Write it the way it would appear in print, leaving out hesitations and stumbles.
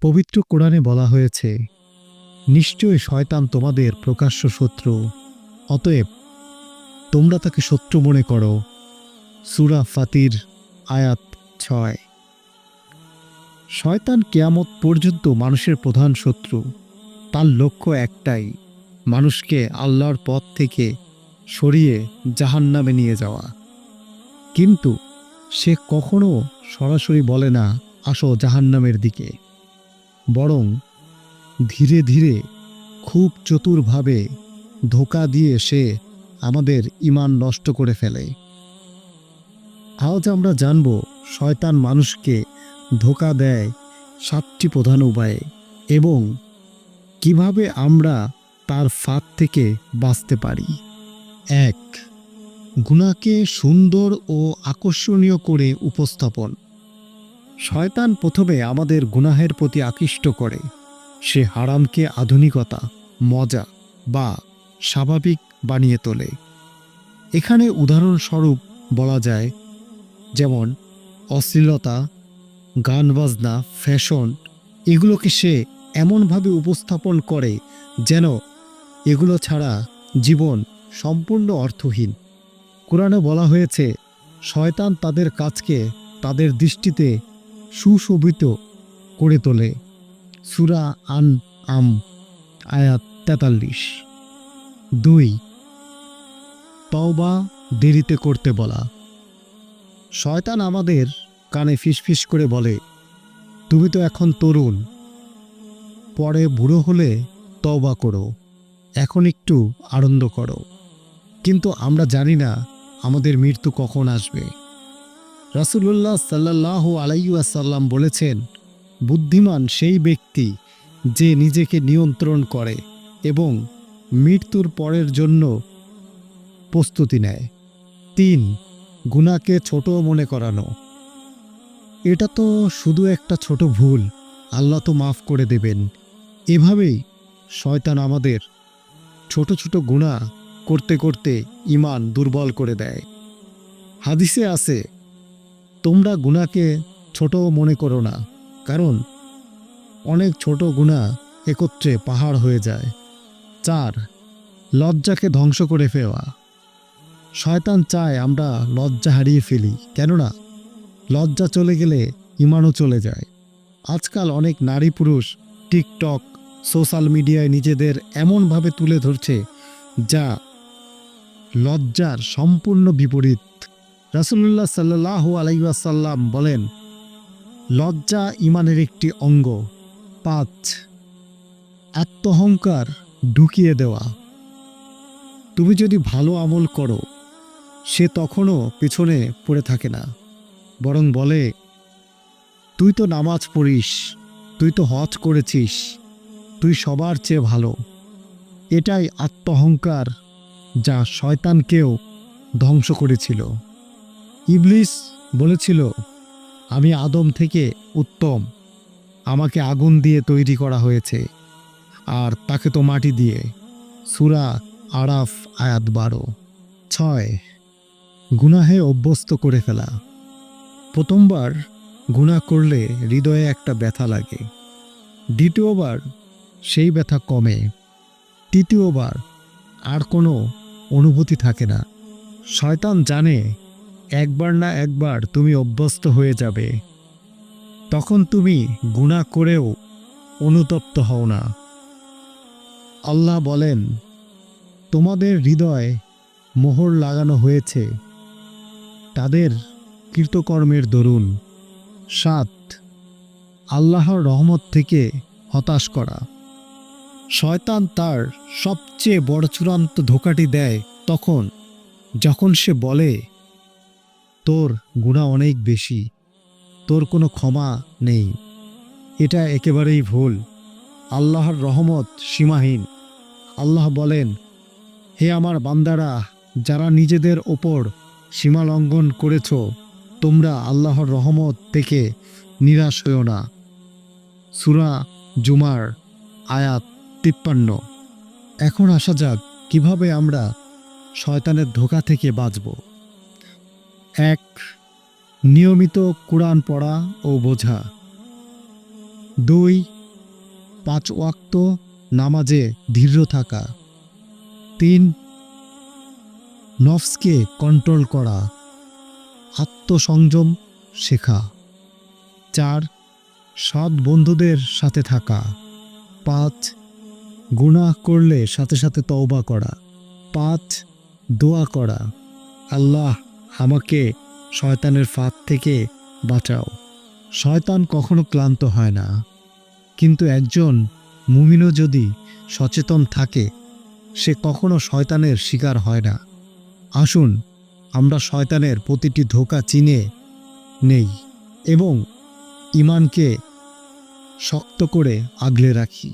পবিত্র কোরআনে বলা হয়েছে, নিশ্চয়ই শয়তান তোমাদের প্রকাশ্য শত্রু, অতএব তোমরা তাকে শত্রু মনে করো। সূরা ফাতির আয়াত 6। শয়তান কিয়ামত পর্যন্ত মানুষের প্রধান শত্রু। তার লক্ষ্য একটাই, মানুষকে আল্লাহর পথ থেকে সরিয়ে জাহান্নামে নিয়ে যাওয়া। কিন্তু সে কখনো সরাসরি বলে না, আসো জাহান্নামের দিকে। বরং ধীরে ধীরে, খুব চতুরভাবে ধোঁকা দিয়ে সে আমাদের ঈমান নষ্ট করে ফেলে। আজ আমরা জানব শয়তান মানুষকে ধোঁকা দেয় 7টি প্রধান উপায়ে এবং কিভাবে আমরা তার ফাঁদ থেকে বাঁচতে পারি। 1. গুনাহকে সুন্দর ও আকর্ষণীয় করে উপস্থাপন। শয়তান প্রথমে আমাদের গুনাহের প্রতি আকৃষ্ট করে। সে হারামকে আধুনিকতা, মজা বা স্বাভাবিক বানিয়ে তোলে। এখানে উদাহরণস্বরূপ বলা যায়, যেমন অশ্লীলতা, গান বাজনা, ফ্যাশন, এগুলোকে সে এমনভাবে উপস্থাপন করে যেন এগুলো ছাড়া জীবন সম্পূর্ণ অর্থহীন। কোরআনে বলা হয়েছে, শয়তান তাদের কাজকে তাদের দৃষ্টিতে সুশোভিত করে তোলে। সূরা আনআম আয়াত 43। 2. তওবা দেরিতে করতে বলা। শয়তান আমাদের কানে ফিসফিস করে বলে, তুমি তো এখন তরুণ, পরে বুড়ো হলে তওবা করো, এখন একটু আনন্দ করো। কিন্তু আমরা জানি না আমাদের মৃত্যু কখন আসবে। রাসূলুল্লাহ সাল্লাল্লাহু আলাইহি ওয়াসাল্লাম বলেছেন, বুদ্ধিমান সেই ব্যক্তি যে নিজেকে নিয়ন্ত্রণ করে এবং মৃত্যুর পরের জন্য প্রস্তুতি নেয়। 3. গুনাহকে ছোট মনে করানো। এটা তো শুধু একটা ছোট ভুল, আল্লাহ তো মাফ করে দেবেন। এভাবেই শয়তান আমাদের ছোট ছোট গুনাহ করতে করতে ঈমান দুর্বল করে দেয়। হাদিসে আছে, তোমরা গুনাহকে ছোট মনে করো না, কারণ অনেক ছোট গুনাহ একত্রে পাহাড় হয়ে যায়। 4. লজ্জাকে ধ্বংস করে ফেলা। শয়তান চায় আমরা লজ্জা হারিয়ে ফেলি, কেননা লজ্জা চলে গেলে ঈমানও চলে যায়। আজকাল অনেক নারী পুরুষ টিকটক, সোশ্যাল মিডিয়ায় নিজেদের এমনভাবে তুলে ধরছে যা লজ্জার সম্পূর্ণ বিপরীত। রাসূলুল্লাহ সাল্লাল্লাহু আলাইহি ওয়াসাল্লাম বলেন, লজ্জা ঈমানের একটি অঙ্গ। 5. আত্মঅহংকার ঢুকিয়ে দেওয়া। তুমি যদি ভালো আমল করো, সে তখনও পেছনে পড়ে থাকে না, বরং বলে, তুই তো নামাজ পড়িস, তুই তো হজ করেছিস, তুই সবার চেয়ে ভালো। এটাই আত্মঅহংকার, যা শয়তানকেও ধ্বংস করেছিল। ইবলিস বলেছিল, আমি আদম থেকে উত্তম, আমাকে আগুন দিয়ে তৈরি করা হয়েছে, আর তাকে তো মাটি দিয়ে। সূরা আরাফ আয়াত 12। 6. গুনাহে অভ্যস্ত করে ফেলা। প্রথমবার গুনাহ করলে হৃদয়ে একটা ব্যথা লাগে, দ্বিতীয়বার সেই ব্যথা কমে, তৃতীয়বার আর কোনো অনুভূতি থাকে না। শয়তান জানে একবার না একবার তুমি অভ্যস্ত হয়ে যাবে, তখন তুমি গুনাহ করেও অনুতপ্ত হও না। আল্লাহ বলেন, তোমাদের হৃদয়ে মোহর লাগানো হয়েছে তাদের কৃতকর্মের দরুন। 7. আল্লাহর রহমত থেকে হতাশ করা। শয়তান তার সবচেয়ে বড় চূড়ান্ত ধোঁকাটি দেয় তখন যখন সে বলে, তোর গুনাহ অনেক বেশি, তোর কোনো ক্ষমা নেই। এটা একেবারেই ভুল। আল্লাহর রহমত সীমাহীন। আল্লাহ বলেন, হে আমার বান্দারা, যারা নিজেদের ওপর সীমা লঙ্ঘন করেছ, তোমরা আল্লাহর রহমত থেকে নিরাশ হও না। সূরা জুমার আয়াত 53। এখন আসা যাক কিভাবে আমরা শয়তানের ধোঁকা থেকে বাঁচব। 1. নিয়মিত কুরআন পড়া ও বোঝা। 2 5 ওয়াক্ত নামাজে দৃঢ় থাকা। 3 নফসকে কন্ট্রোল করা, আত্মসংযম শেখা। 4 সৎ বন্ধুদের সাথে থাকা। 5 গুনাহ করলে সাথে সাথে তওবা করা। 5 দোয়া করা, আল্লাহ আমাকে শয়তানের ফাঁদ থেকে বাঁচাও। শয়তান কখনো ক্লান্ত হয় না, কিন্তু একজন মুমিনও যদি সচেতন থাকে সে কখনো শয়তানের শিকার হয় না। আসুন আমরা শয়তানের প্রতিটি ধোঁকা চিনে নেই এবং ঈমানকে শক্ত করে আগলে রাখি।